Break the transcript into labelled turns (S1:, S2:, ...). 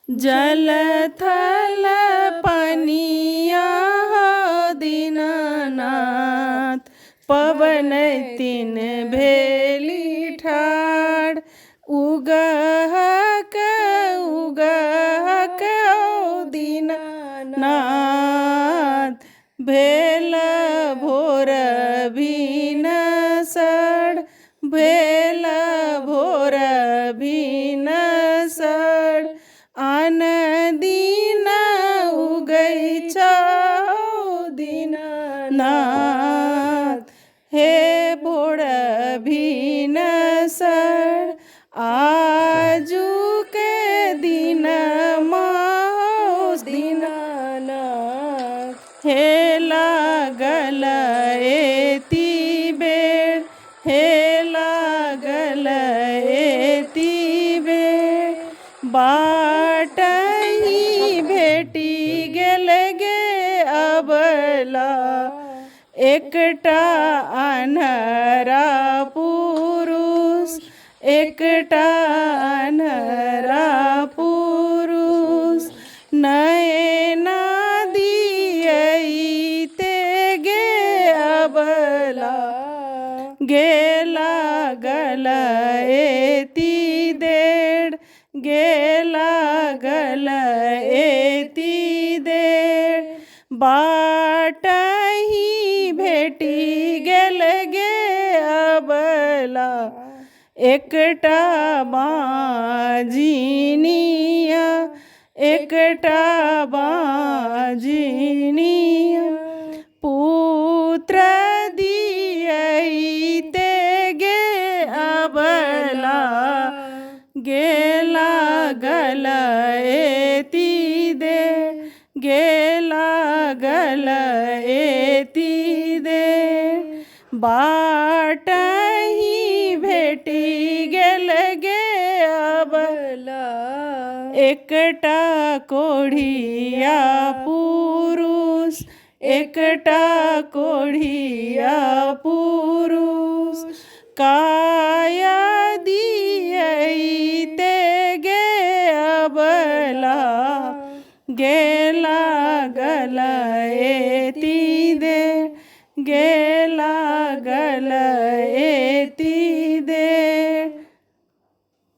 S1: जल थल पनिया हो दीनानाथ, पवन तीन भेली ठाड़। उगहक उगहक ओ दीनानाथ, भेल भोर भिनसर, भेल भोर भिनसर। आन दिन उगै छौ दीनानाथ, हे भोर भिनसर। आजू के दिन दीनानाथ, हे लागल एती बेर, हे लागल एती बेर। बाटही भेटी गेल गे अबला, एकटा अन्हरा पुरुष, एकटा अन्हरा पुरुष। नयना दियैते गे अबला, गेला गल एती देर, गेला गल एती देर। बाटही भेटी गेल गे अबला, एकटा बाँझिनिया, एकटा बाँझिनिया। पुत्र दियैते गे अबला, गेला गल एती दे, गेला गल एती दे। बाटही भेटी गेल गे अबला, एकटा कोढ़िया पुरुष, एकटा कोढ़िया पुरुष। काया दियैते गे अबला, गेला गल एती दे, गेला गल एती दे।